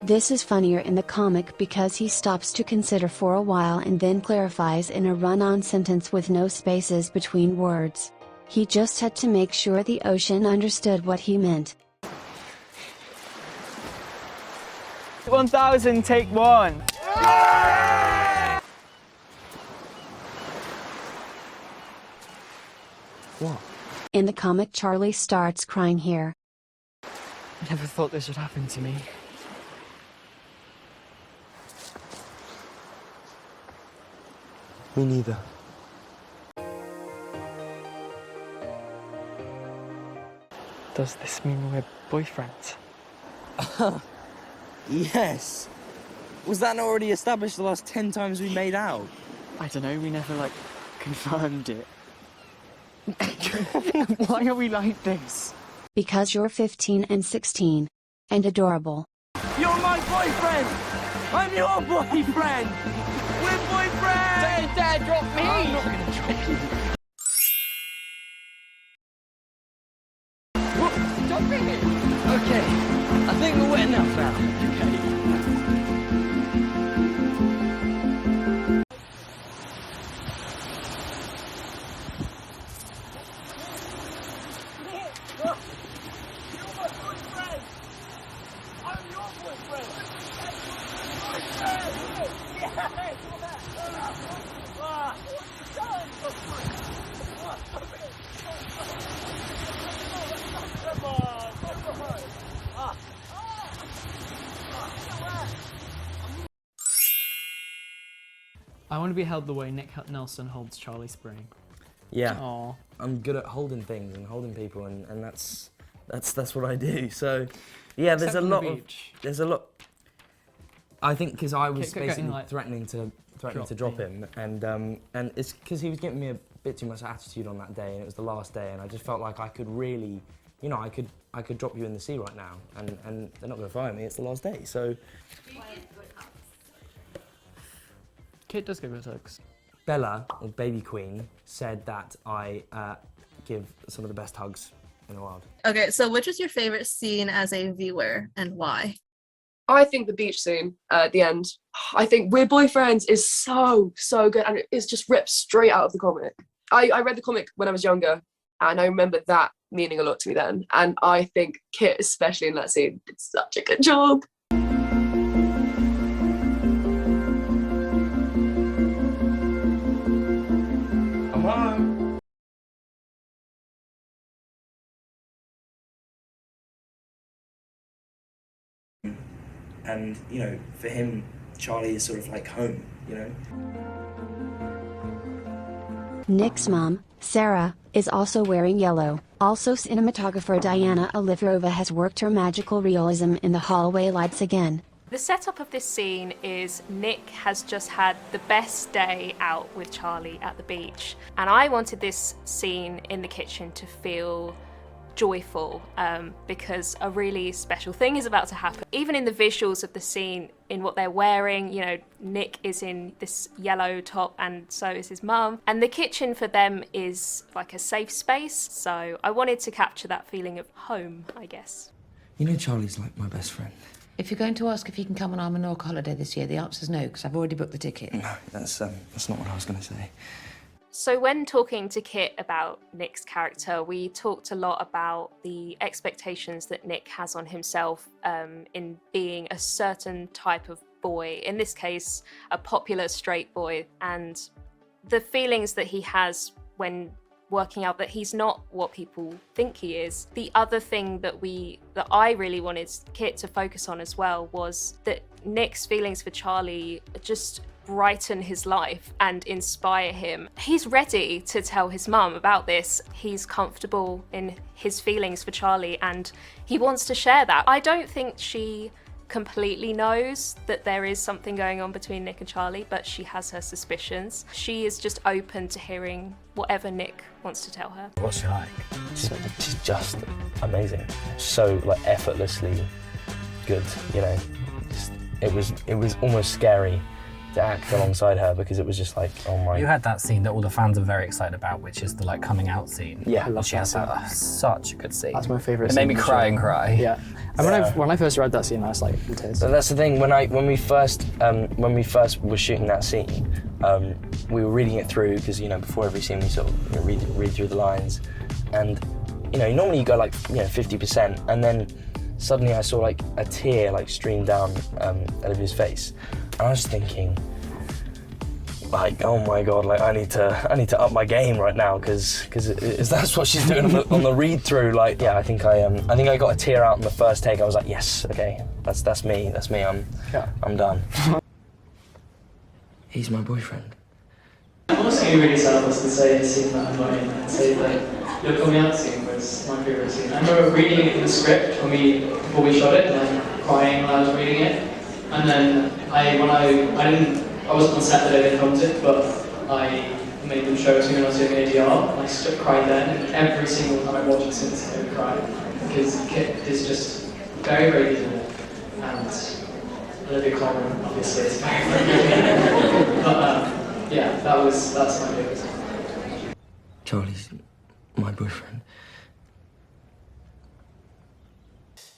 This is funnier in the comic because he stops to consider for a while and then clarifies in a run-on sentence with no spaces between words. He just had to make sure the ocean understood what he meant. 1000, take one. What? In the comic, Charlie starts crying here. I never thought this would happen to me. Me neither. Does this mean we're boyfriends? Yes. Was that not already established the last 10 times we made out? I don't know, we never, like, confirmed it. Why are we like this? Because you're 15 and 16. And adorable. You're my boyfriend! I'm your boyfriend! We're boyfriends! Don't dare drop me! I'm not gonna drop you. Stop me! Okay, I think we're wet enough now. Okay. I want to be held the way Nick Nelson holds Charlie Spring. Yeah. Aww. I'm good at holding things and holding people, and that's what I do. So, yeah, there's a lot of. I think because I was basically threatening to drop him, and it's because he was giving me a bit too much attitude on that day, and it was the last day, and I just felt like I could really, you know, I could drop you in the sea right now, and they're not going to fire me. It's the last day, so. Kit does go with hugs. Bella, or Baby Queen, said that I give some of the best hugs in the world. Okay, so which is your favorite scene as a viewer and why? I think the beach scene at the end. I think We're Boyfriends is so good, and it's just ripped straight out of the comic. I read the comic when I was younger, and I remember that meaning a lot to me then. And I think Kit, especially in that scene, did such a good job. And, you know, for him, Charlie is sort of like home, you know? Nick's mom, Sarah, is also wearing yellow. Also, cinematographer Diana Oliverova has worked her magical realism in the hallway lights again. The setup of this scene is Nick has just had the best day out with Charlie at the beach. And I wanted this scene in the kitchen to feel joyful because a really special thing is about to happen. Even in the visuals of the scene, in what they're wearing, you know, Nick is in this yellow top and so is his mum. And the kitchen for them is like a safe space. So I wanted to capture that feeling of home, I guess. You know, Charlie's like my best friend. If you're going to ask if he can come on our Menorca holiday this year, the answer's no, because I've already booked the ticket. No, that's not what I was going to say. So when talking to Kit about Nick's character, we talked a lot about the expectations that Nick has on himself in being a certain type of boy, in this case, a popular straight boy, and the feelings that he has when working out that he's not what people think he is. The other thing that I really wanted Kit to focus on as well was that Nick's feelings for Charlie just brighten his life and inspire him. He's ready to tell his mum about this. He's comfortable in his feelings for Charlie and he wants to share that. I don't think she completely knows that there is something going on between Nick and Charlie, but she has her suspicions. She is just open to hearing whatever Nick wants to tell her. What's she like? She's just amazing. So like effortlessly good, you know. It was almost scary to act alongside her because it was just like, oh my. You had that scene that all the fans are very excited about, which is the like coming out scene. Yeah, I love she has such a good scene. That's my favourite. It made me cry and cry. Yeah, and when I first read that scene, I was like, in tears. So that's the thing. When we first were shooting that scene, we were reading it through because before every scene we sort of read through the lines, and normally you go like 50%, and then suddenly I saw like a tear like stream down Olivia's face. I was thinking, like, oh my god, like I need to up my game right now because that's what she's doing on the read through. Like, yeah, I think I got a tear out in the first take. I was like, yes, okay, that's me. I'm done. He's my boyfriend. I'm also going to be really selfless and say a scene that I'm not in and say that your coming out scene was my favourite scene. I remember reading it in the script before we shot it, like crying while I was reading it. And then I wasn't on set the day they filmed it, but I made them show it to me when I was doing ADR. And I cried then, and every single time I watch it since, I cried because Kit is just very, very good in it, and Olivia Colman obviously is very, very good. But yeah, that's my favourite scene. Charlie's my boyfriend.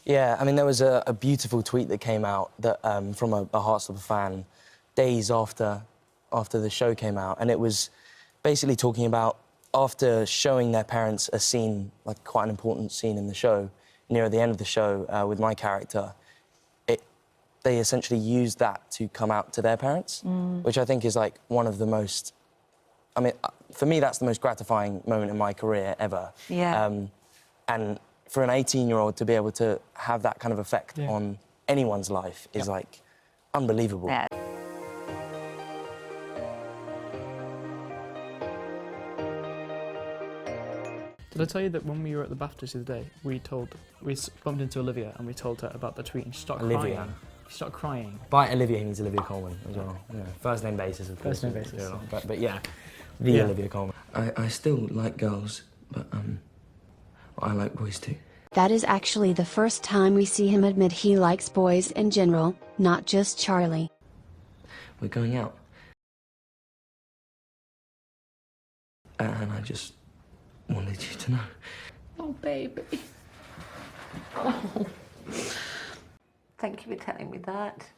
Yeah, I mean, there was a beautiful tweet that came out that from a Heartstopper fan days after the show came out, and it was basically talking about after showing their parents a scene, like quite an important scene in the show, near the end of the show with my character, they essentially used that to come out to their parents, which I think is like one of the most, I mean, for me, that's the most gratifying moment in my career ever. Yeah. And for an 18-year-old to be able to have that kind of effect on anyone's life is like unbelievable. Yeah. Did I tell you that when we were at the BAFTAs the other day, we bumped into Olivia and we told her about the tweet and she started crying. She started crying. By Olivia, he means Olivia Colman as well. Yeah. First name basis, of course. First name basis. But yeah, the Olivia Colman. I still like girls, but I like boys too. That is actually the first time we see him admit he likes boys in general, not just Charlie. We're going out. And I just wanted you to know. Oh, baby. Oh. Thank you for telling me that.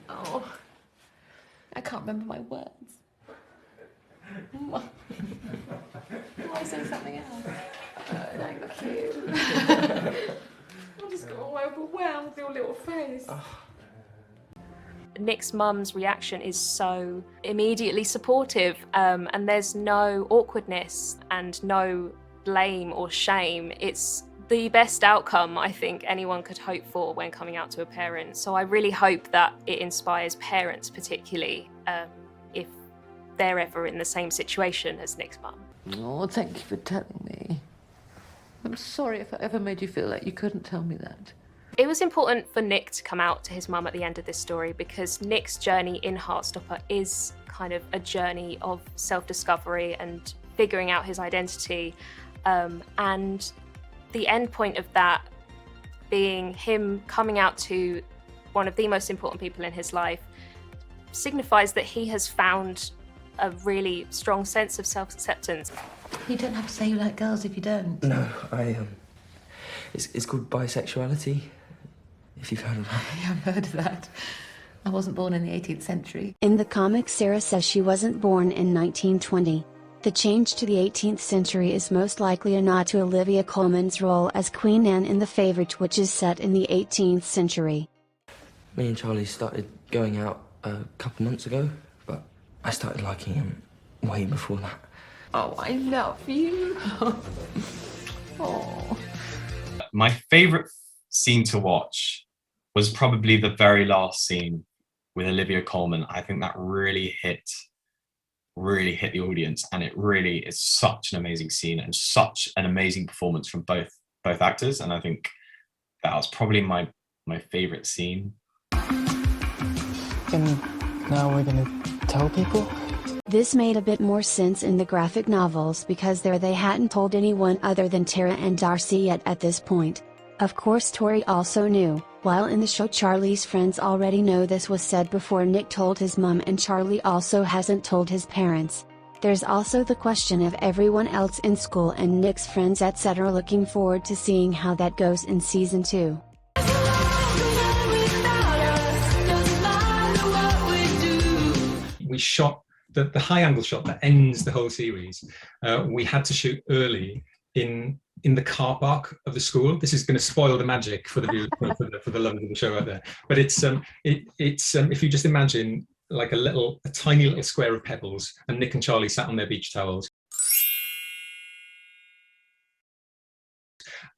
Oh, I can't remember my words. Will I say something else? Thank you. I just got all overwhelmed with your little face. Nick's mum's reaction is so immediately supportive, and there's no awkwardness and no blame or shame. It's the best outcome I think anyone could hope for when coming out to a parent. So I really hope that it inspires parents particularly if they're ever in the same situation as Nick's mum. Oh, thank you for telling me. I'm sorry if I ever made you feel like you couldn't tell me that. It was important for Nick to come out to his mum at the end of this story because Nick's journey in Heartstopper is kind of a journey of self-discovery and figuring out his identity, and the end point of that being him coming out to one of the most important people in his life signifies that he has found a really strong sense of self-acceptance. You don't have to say you like girls if you don't. No, it's called bisexuality, if you've heard of that. Yeah, I've heard of that. I wasn't born in the 18th century. In the comic, Sarah says she wasn't born in 1920. The change to the 18th century is most likely a nod to Olivia Colman's role as Queen Anne in The Favourite, which is set in the 18th century. Me and Charlie started going out a couple months ago, but I started liking him way before that. Oh, I love you. Oh. My favourite scene to watch was probably the very last scene with Olivia Colman. I think that really hit the audience, and it really is such an amazing scene and such an amazing performance from both actors, and I think that was probably my favourite scene. And now we're gonna tell people? This made a bit more sense in the graphic novels because there they hadn't told anyone other than Tara and Darcy yet at this point. Of course Tori also knew, while in the show Charlie's friends already know this was said before Nick told his mum, and Charlie also hasn't told his parents. There's also the question of everyone else in school and Nick's friends etc. Looking forward to seeing how that goes in season 2. We shot the high angle shot that ends the whole series. We had to shoot early in the car park of the school. This is going to spoil the magic for the viewers, for the lovers of the show out there. But it's if you just imagine like a tiny little square of pebbles, and Nick and Charlie sat on their beach towels,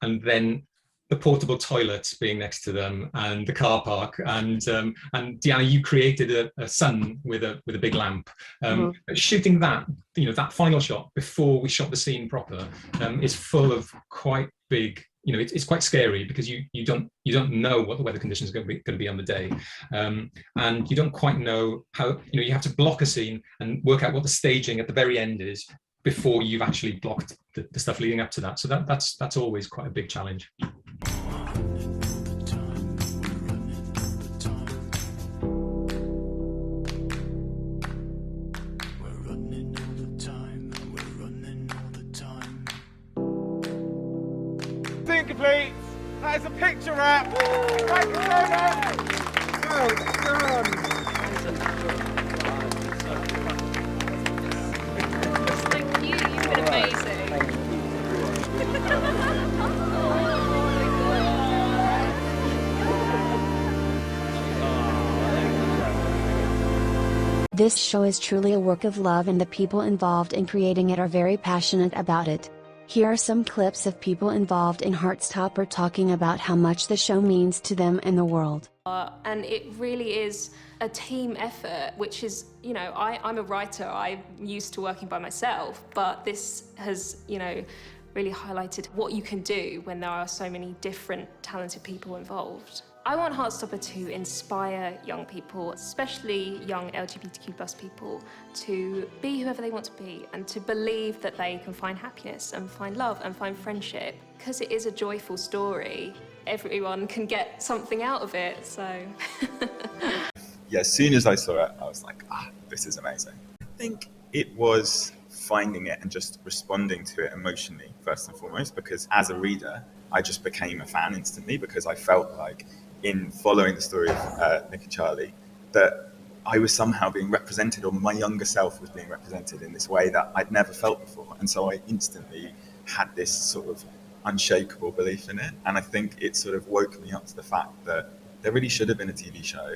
and then the portable toilets being next to them, and the car park, and Deanna, you created a sun with a big lamp. Shooting that, that final shot before we shot the scene proper, is full of quite big. It's quite scary because you don't know what the weather conditions are going to be on the day, and you don't quite know how. You have to block a scene and work out what the staging at the very end is before you've actually blocked the stuff leading up to that. So that's always quite a big challenge. Scene complete. That is a picture wrap. Thank you so much. Well done. Thank you. You've been amazing. This show is truly a work of love, and the people involved in creating it are very passionate about it. Here are some clips of people involved in Heartstopper talking about how much the show means to them and the world. And it really is a team effort, which is, I'm a writer, I'm used to working by myself, but this has, really highlighted what you can do when there are so many different talented people involved. I want Heartstopper to inspire young people, especially young LGBTQ+ people, to be whoever they want to be and to believe that they can find happiness and find love and find friendship. Because it is a joyful story, everyone can get something out of it, so. Yeah, as soon as I saw it, I was like, this is amazing. I think it was finding it and just responding to it emotionally, first and foremost, because as a reader, I just became a fan instantly, because I felt like in following the story of Nick and Charlie, that I was somehow being represented, or my younger self was being represented in this way that I'd never felt before. And so I instantly had this sort of unshakable belief in it. And I think it sort of woke me up to the fact that there really should have been a TV show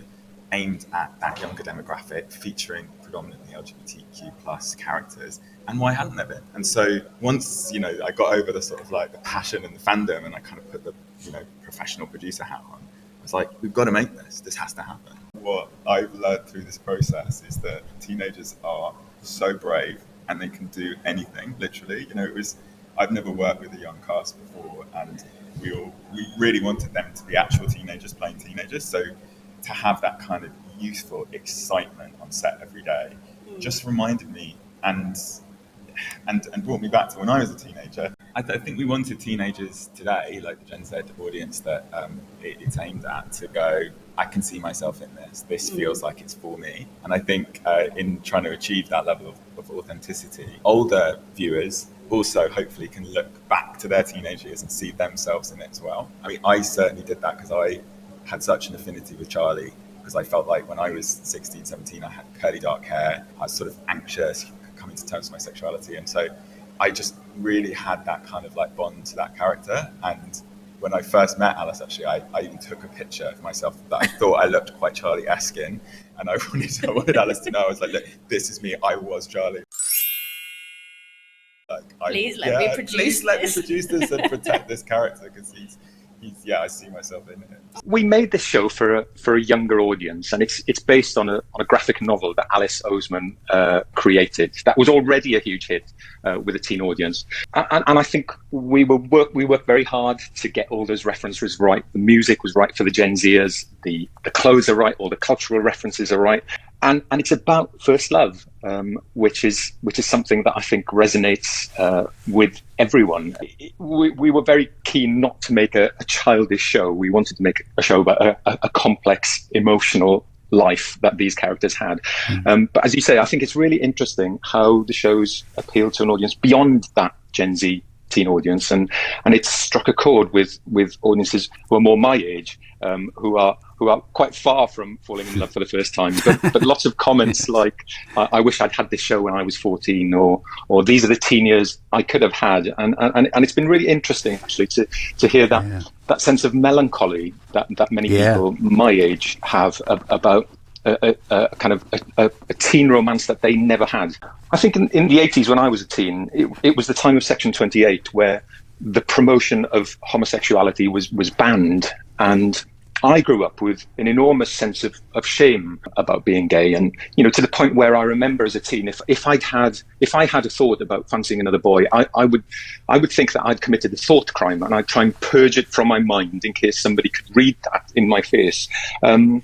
aimed at that younger demographic, featuring predominantly LGBTQ+ characters. And why hadn't there been? And so once, I got over the sort of like the passion and the fandom, and I kind of put the, professional producer hat on, I was like, we've got to make this. This has to happen. What I've learned through this process is that teenagers are so brave and they can do anything, literally. I've never worked with a young cast before, and we really wanted them to be actual teenagers playing teenagers. So to have that kind of youthful excitement on set every day just reminded me and brought me back to when I was a teenager. I think we wanted teenagers today, like the Gen Z audience that it's aimed at, to go, I can see myself in this. This feels like it's for me. And I think in trying to achieve that level of authenticity, older viewers also hopefully can look back to their teenage years and see themselves in it as well. I mean, I certainly did that because I had such an affinity with Charlie because I felt like when I was 16, 17, I had curly dark hair. I was sort of anxious, coming to terms with my sexuality. And so I just really had that kind of like bond to that character. And when I first met Alice, actually, I even took a picture of myself that I thought I looked quite Charlie-esque in. And I wanted Alice to know, I was like, look, this is me, I was Charlie. Please let me produce this and protect this character, because he's I see myself in it. We made this show for a younger audience, and it's based on a graphic novel that Alice Oseman created. That was already a huge hit with a teen audience, and I think we worked very hard to get all those references right. The music was right for the Gen Zers. The clothes are right. All the cultural references are right. And it's about first love, which is something that I think resonates with everyone. We were very keen not to make a childish show. We wanted to make a show about a complex, emotional life that these characters had. But as you say, I think it's really interesting how the shows appeal to an audience beyond that Gen Z teen audience, and it's struck a chord with audiences who are more my age, who are quite far from falling in love for the first time, but lots of comments like, I wish I'd had this show when I was 14, or these are the teen years I could have had, and it's been really interesting actually to hear that sense of melancholy that many people my age have about a kind of a teen romance that they never had. I think in the 80s, when I was a teen, it was the time of Section 28, where the promotion of homosexuality was banned, and I grew up with an enormous sense of shame about being gay, and to the point where I remember as a teen, if I had a thought about fancying another boy, I would think that I'd committed a thought crime, and I'd try and purge it from my mind in case somebody could read that in my face. And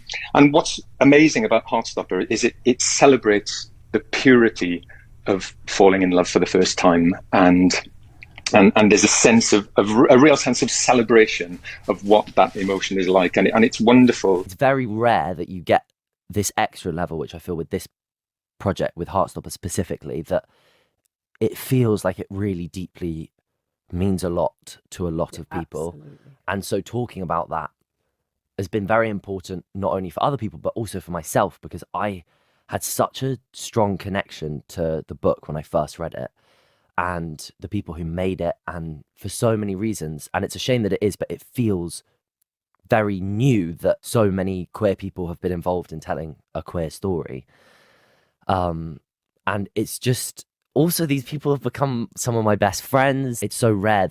what's amazing about Heartstopper is it celebrates the purity of falling in love for the first time, and there's a sense of a real sense of celebration of what that emotion is like, and it's wonderful. It's very rare that you get this extra level, which I feel with this project, with Heartstopper specifically, that it feels like it really deeply means a lot to a lot of people. Absolutely. And so talking about that has been very important, not only for other people, but also for myself, because I had such a strong connection to the book when I first read it, and the people who made it, and for so many reasons. And it's a shame that it is, but it feels very new that so many queer people have been involved in telling a queer story. And it's just, also these people have become some of my best friends. It's so rare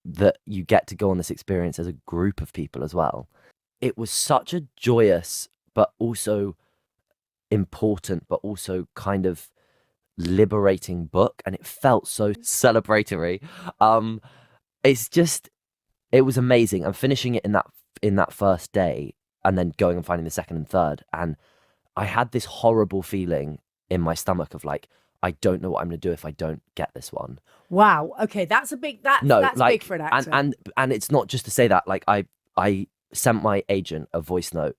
that you get to go on this experience as a group of people as well. It was such a joyous, but also important, but also kind of liberating book, and it felt so celebratory. It was amazing. I'm finishing it in that first day, and then going and finding the second and third, and I had this horrible feeling in my stomach of like, I don't know what I'm gonna do if I don't get this one. Wow. Okay, that's big for an actor. And it's not just to say that. Like I sent my agent a voice note,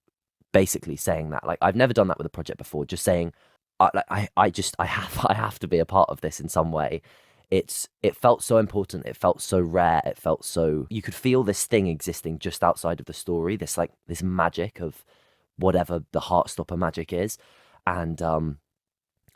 basically saying that, like, I've never done that with a project before. Just saying, I have to be a part of this in some way. It felt so important. It felt so rare. It felt so, you could feel this thing existing just outside of the story. This magic of whatever the Heartstopper magic is, and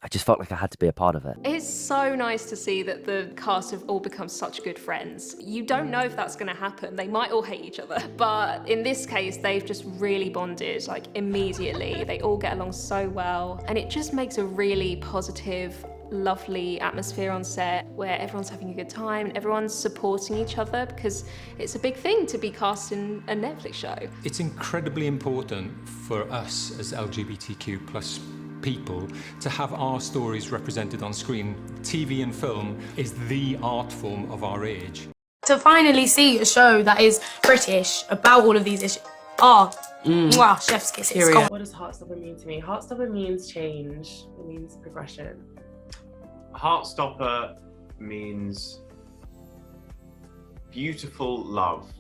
I just felt like I had to be a part of it. It's so nice to see that the cast have all become such good friends. You don't know if that's going to happen. They might all hate each other, but in this case, they've just really bonded, like, immediately. They all get along so well, and it just makes a really positive, lovely atmosphere on set where everyone's having a good time and everyone's supporting each other, because it's a big thing to be cast in a Netflix show. It's incredibly important for us as LGBTQ plus people to have our stories represented on screen. TV and film is the art form of our age. To finally see a show that is British about all of these issues. Mwah, chef's kisses. What does Heartstopper mean to me? Heartstopper means change. It means progression. Heartstopper means beautiful love.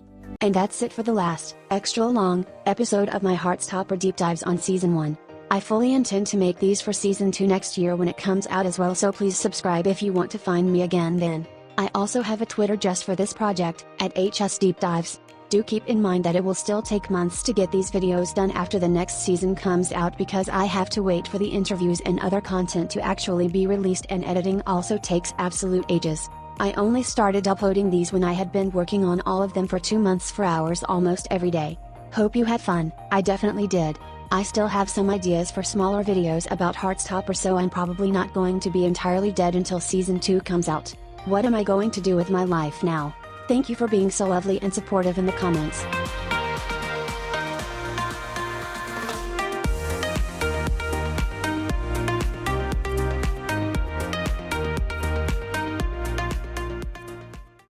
And that's it for the last, extra long, episode of my Heartstopper deep dives on Season 1. I fully intend to make these for Season 2 next year when it comes out as well, so please subscribe if you want to find me again then. I also have a Twitter just for this project, @HSDeepDives. Do keep in mind that it will still take months to get these videos done after the next season comes out because I have to wait for the interviews and other content to actually be released, and editing also takes absolute ages. I only started uploading these when I had been working on all of them for 2 months for hours almost every day. Hope you had fun. I definitely did. I still have some ideas for smaller videos about Heartstopper, so I'm probably not going to be entirely dead until season 2 comes out. What am I going to do with my life now? Thank you for being so lovely and supportive in the comments.